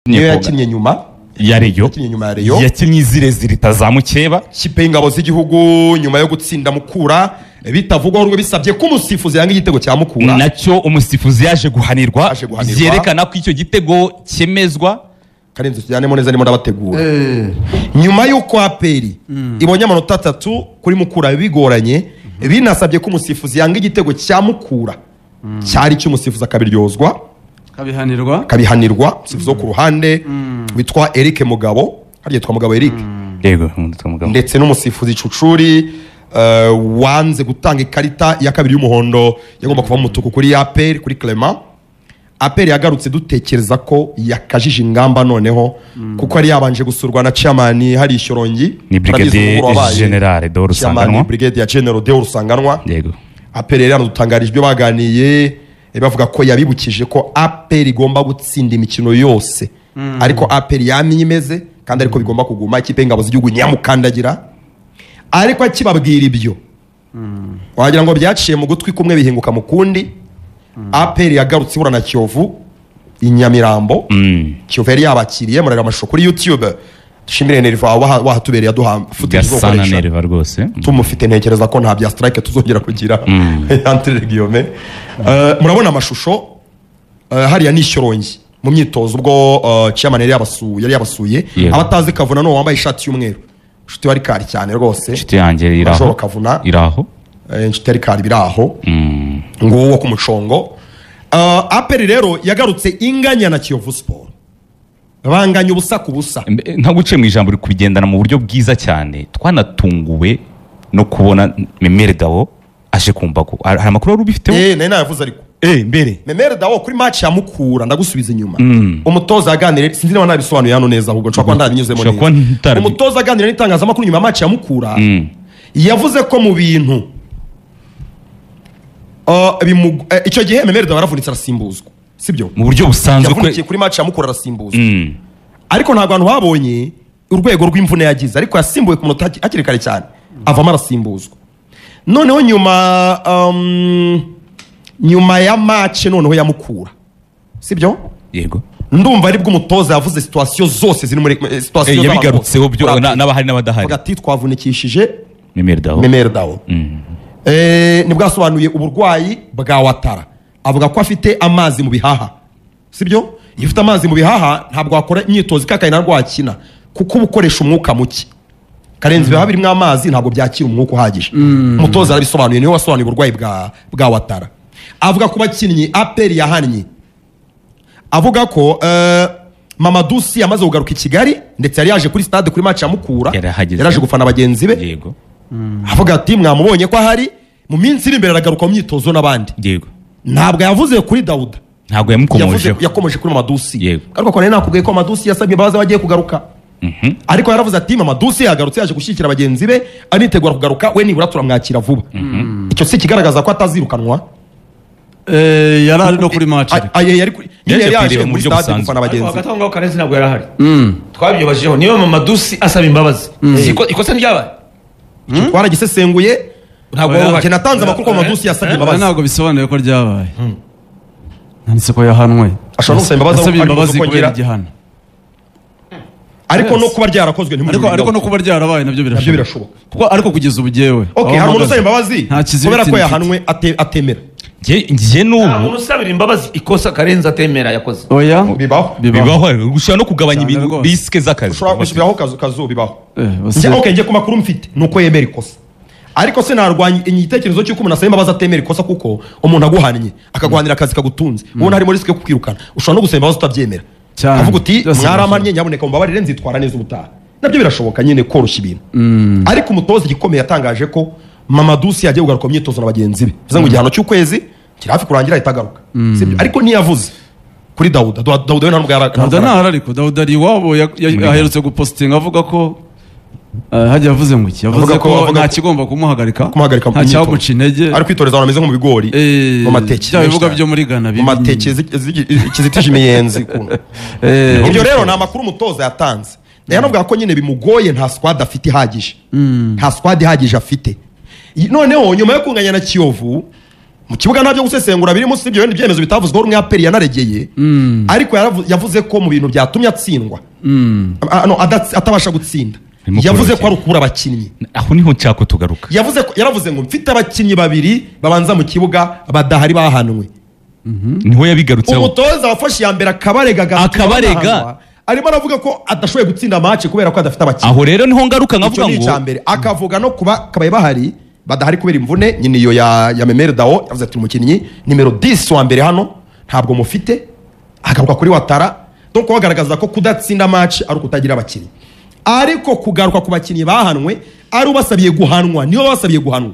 niyo yakinnye nyuma ya Rayon yakinnye izirezire itazamukeba kipe y'ingabo z'igihugu nyuma yo gutsinda Mukura bitavugwaho rwo bisabye ko umusifuzi yanga igitego cya Mukura nacyo umusifuzi yaje guhanirwa yerekana ko icyo gitego cyemezwa Karenzo cyane neza arimo ndabategura nyuma y'uko APR ibonye amanota 3 kuri Mukura bigoranye binasabye ko umusifuzi yanga igitego cya Mukura cyari cy'umusifuzi akabiryozwa kabihanirwa umusifuzi wo ku ruhande witwa Eric Mugabo hariye twa Mugabo Eric yego ndetse n'umusifuzi Cucuri wanze gutanga ikarita ya kabiri y'umuhondo yagomba kuva mu mutuku kuri APR kuri Clement APR yagarutse dutekereza ko yakajije ingamba noneho kuko ari yabanje gusurwa na chairman hari Shyorongi ni Brigadier General de Rusanganwa Brigadier General de Rusanganwa yego APR rero dutangarije ibyo baganiye bavuga ko yabibukije ko APR igomba gutsinda imikino yose ariko APR yamenye imeze kandi ariko bigomba kuguma ikipe y'ingabo z'igihugu nyamukandagira ariko akibabwira ibyo wagira ngo byaciye mu gutwi kumwe bihinguka mu kundi APR yagarutse ibura na Kiyovu inyamirambo Kiyovu yari yabakiriye murega amashusho kuri YouTube dushimire Nerva wahatubereye aduha footage zo gukoresha Nerva rwose tumufite ntekereza ko nta bya strike tuzongera kugira entre Guillaume murabona amashusho hariya ni Shyorongi mu myitozo ubwo chairman yari yabasuye abatazi Kavuna no wambaye ishati y'umweru inshuti wari kari cyane rwose inshuti yanjye iraho Kavuna iraho inshuti yari kari biraho nguwo ku mucongo APR rero yagarutse inganya na Kiyovu Sport banganya ubusa ku busa nta guce mu ijambo kubigendana mu buryo bwiza cyane twanatunguwe no kubona Memere Dawo aje kumva ko hari amakuru wari ubifiteho nari navuze ariko mbere Memere Dawo kuri match ya Mukura ndagusubiza inyuma umutoza aganire sinzi niba nabisobanuye hano neza ahubwo nshobora kuba ndabinyuzemo neza umutoza aganire n'itangazamakuru nyuma ya match ya Mukura yavuze ko mu bintu icyo gihe Memere Dawo yaravunitse arasimbuzwa sibyo mu buryo busanzwe kuri match ya Mukura arasimbuzwa ariko ntabwo abantu babonye urwego rw'imvune yagize ariko yasimbuwe ku munota hakiri kare cyane avamo arasimbuzwa noneho nyuma ya match noneho ya Mukura sibyo yego ndumva ari bwo umutoza yavuze situation zose ziri muri situation yabigarutseho byo n'abahari n'abadahari hagati twavunikishije Memere Dawo nibwo asobanuye uburwayi bwa Watara avuga ko afite amazi mu bihaha sibyo iyo ufite amazi mu bihaha ntabwo wakora imyitozo ikakaye na rwakina kuko ubukoresha umwuka muke Karenzi bihaha birimo amazi ntabwo byakira umwuka uhagije umutoza arabisobanuye niwe wasobanuye uburwayi bwa Watara avuga ku bakinnyi APR yahannye avuga ko Mamadou Sy yamaze kugaruka i Kigali ndetse yari yaje kuri stade kuri match ya Mukura yaraje gufana bagenzi be yego avuga ati mwamubonye ko ahari mu minsi iri imbere aragaruka mu myitozo n'abandi yego ntabwo yavuze kuri Dauda ntabwo yamukomojeho yakomeje kuri Mamadou Sy yego ariko ko nari nakubwiye ko Mamadou Sy yasabye imbabazi bagiye kugaruka ariko yaravuze ati Mamadou Sy yagarutse yaje gushyigikira bagenzi be anitegura kugaruka we nibura turamwakira vuba icyo si kigaragaza ko atazirukanwa yarari no kuri match yari yaje muri stade gufana bagenzi agatanga Karenzi ntabwo yarahari twabyibajeho niyo Mamadou Sy asaba imbabazi ikosa ryabaye twaragisesenguye ntabwo natanze amakuru ko Mamadou Sy yasabye imbabazi ntabwo bisobanuye ko ryabaye nanditse ko yahanwe ashobora gusaba imbabazi kubera igihano ariko no kuba ryarakozwe ariko no kuba ryarabaye nabyo birashoboka kuko ariko kugeza ubu jewe hari umuntu usaba imbabazi kubera ko yahanwe atemera ngiye n'ubu umuntu usabira imbabazi ikosa Karenzi atemera yakoze oya bibaho gushaka no kugabanya ibintu risike z'akazi ushobora gusubiraho kazu bibaho ngiye ku makuru mfite nuko yemera ikosa ariko se narwanya igitekerezo cy'uko umuntu asaba imbabazi atemera ikosa kuko umuntu aguhannye akaguhanira akazi kagutunze ubona harimo risike yo kukwirukana ushobora no gusaba imbabazi utabyemera avuga uti mwaramanye nyaboneka mubabarire nzitwara neza ubutaha nabyo birashoboka nyine koroshya ibintu ariko umutoza igikomeye yatangaje ko Mamadou Sy yagiye kugaruka mu myitozo na bagenzi be bivuze ngo igihano cy'ukwezi kiri hafi kurangira itagaruka ariko ntiyavuze kuri Dauda we ntabwo ariko Dauda ari iwabo yaherutse gupostinga avuga ko hajya yavuze ngo iki yavuze ko nta kigomba kumuhagarika nta cyamuca intege ari kwitoreza abantu bameze nko mu bigori mu mateke bya bivuga byo muri Ghana mu mateke kizitije imiyenzi ibyo rero ni amakuru umutoza yatanze yanavuga ko nyine bimugoye nta squad afite ihagije nta squad ihagije afite noneho nyuma yo kunganya na Kiyovu mu kibuga nta byo gusesengura birimo si ibyo bindi byemezo bitavuzweho rumwe aperi yanaregeye ariko yavuze ko mu bintu byatumye atsindwa atabasha gutsinda yavuze ko ari ukubura abakinnyi aho niho nshaka tugaruka yaravuze ngo mfite abakinnyi babiri babanza mu kibuga badahari bahanwe niho yabigarutseho umutoza wafashe iya mbere akabarega arimo aravuga ko adashoboye gutsinda match kubera ko adafite abakinnyi aho rero niho ngaruka nkavuga ngo akavuga no kuba kabaye bahari badahari kubera imvune nyine iyo ya Memere Dao yavuze ati umukinnyi nimero 10 wa mbere hano ntabwo mufite agaruka kuri Watara donc bagaragaza ko kudatsinda match ari ukutagira abakinnyi ariko kugaruka ku bakinnyi bahanwe ari ubasabiye guhanwa niyo basabiye guhanwa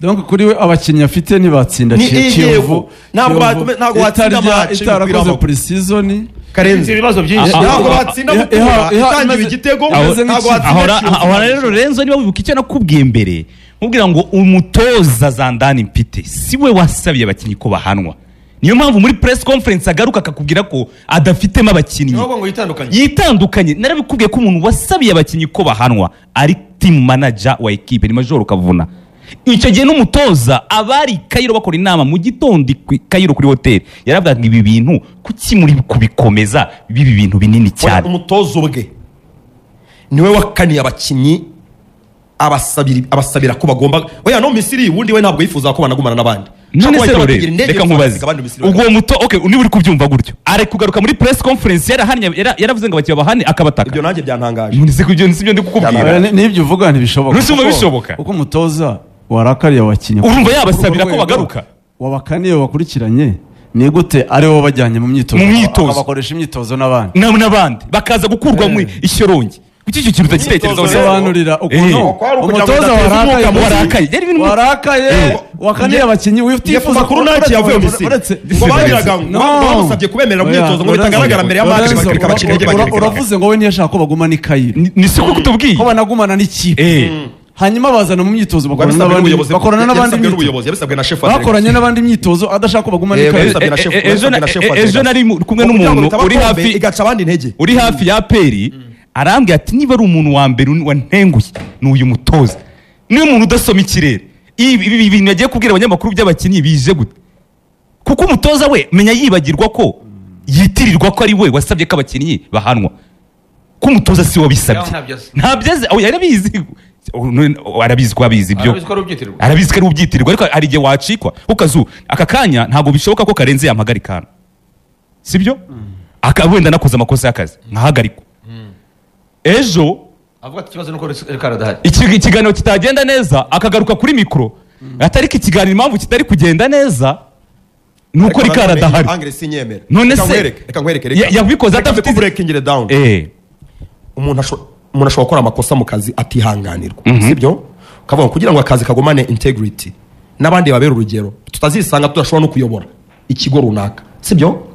donc kuri we abakinnyi afite ntibatsinda Kiyovu ntabwo batsinda match itarakoze pre-season karenze ibibazo byinshi ntabwo batsinda itangiwe igitego aho rero Lorenzo niba wibuka icyo nakubwiye mbere mubwira ngo umutoza Zandani Mpite siwe wasabiye abakinnyi ko bahanwa niyo mpamvu muri press conference agaruka akakubwira ko adafitemo abakinnyi yitandukanye narabikubwiye ko umuntu wasabiye abakinnyi ko bahanwa ari team manager wa equipe ni Major Kavuna icyo gihe n'umutoza abari Kayiro bakora inama mu gitondo Kayiro kuri hotel yaravuga ngo ibi bintu kuki muri kubikomeza bibi bintu binini cyane umutoza ubwe niwe wakaniye abakinnyi abasabira ko bagomba oya no Misiri wundi we ntabwo yifuza ko banagumana n'abandi none se reka nkubaze ubwo muto okay niba uri kubyumva gutyo ari kugaruka muri press conference yaravuze ngo abakiye bahane akabataka ibyo nanjye byantangaje none se kubyo nsibyo ndi kukubwira n'ibyo uvuga ntibishoboka rusumva bishoboka uko umutoza warakariye abakinnyi urumva yabasabira ko bagaruka wabakaniye bakurikiranye ni gute ari bo bajyanye mu myitozo bakoresha imyitozo n'abandi bakaza gukurwa mu ishyorongi kuki icyo kintu utakitekereza usobanurira ukuntu umutoza warakaye wakaniye abakinnyi wifuza kuri ntacyo yavuye Misiri ngo bagiraga ngo bamusabye kubemerera mu myitozo ngo bitagaragara mbere y'amazi bakareka abakinnyi bagereka uravuze ngo we ntiyashaka ko bagumana Kayiro ni siko kutubwiye ko banagumana n'ikipe hanyuma bazana mu myitozo bakorana n'abandi myitozo adashaka ko bagumana ejo nari kumwe n'umuntu uri hafi ya Peri arambwira ati niba ari umuntu wa mbere wantenguye ni uyu mutoza niyo umuntu udasoma ikirere ibi bintu yagiye kubwira abanyamakuru by'abakinnyi bije gute kuko umutoza we menya yibagirwa ko yitirirwa ko ari we wasabye ko abakinnyi bahanwa ko umutoza si wabisabye ntabyaze arabizi ko abizi ibyo arabizi ko ari ubyitirwa ariko hari igihe wacikwa ukazu aka kanya ntabwo bishoboka ko karenze yamagarikana sibyo wenda nakoze amakosa y'akazi nkahagarikwa ejo avuga ati ikibazo nuko karadahari ikiganiro kitagenda neza akagaruka kuri mikro atari ko ikiganiro impamvu kitari kugenda neza nuko ari karadahari none se reka nkwereke yabikoze atafite breaking it down umuntu ashobora gukora amakosa mu kazi atihanganirwa sibyo kavuga kugira ngo akazi kagumane integrity n'abandi babera urugero tutazisanga tudashobora no kuyobora ikigo runaka sibyo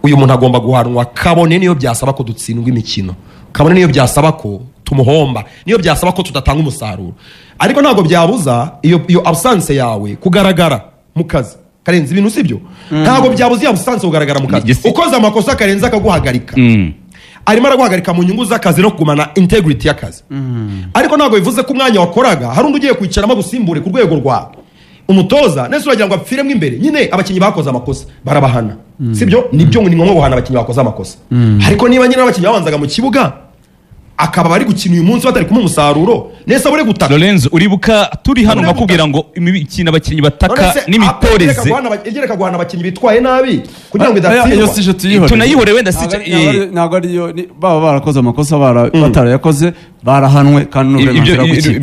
uyu muntu agomba guhanwa kabone niyo byasaba ko dutsindwa imikino kabone niyo byasaba ko tumuhomba niyo byasaba ko tudatanga umusaruro ariko ntabwo byabuza iyo absence yawe kugaragara mu kazi karenze ibintu sibyo ntabwo byabuza iyo absence kugaragara mu kazi ukoze amakosa karenze akaguhagarika arimo araguhagarika mu nyungu z'akazi no kugumana integrity y'akazi ariko ntabwo bivuze ko umwanya wakoraga hari undi ugiye kwicaramo gusimbure ku rwego rwawe umutoza nese uragira ngo apfiremo imbere nyine abakinnyi bakoze amakosa barabahana sibyo nibyo ni ngombwa guhana abakinnyi bakoze amakosa ariko niba nyine abakinnyi babanzaga mu kibuga akaba bari gukina uyu munsi batari kumwe umusaruro nese abure gutaka Lorenzo uribuka turi hano nkakubwira ngo imikino abakinnyi bataka n'imitoreze igereka guhana abakinnyi bitwaye nabi kugira ngo idatsindwa tunayihore wenda ntabwo ariyo baba barakoze amakosa batarayakoze barahanwe kandi n'uburenganzira bw'ikipe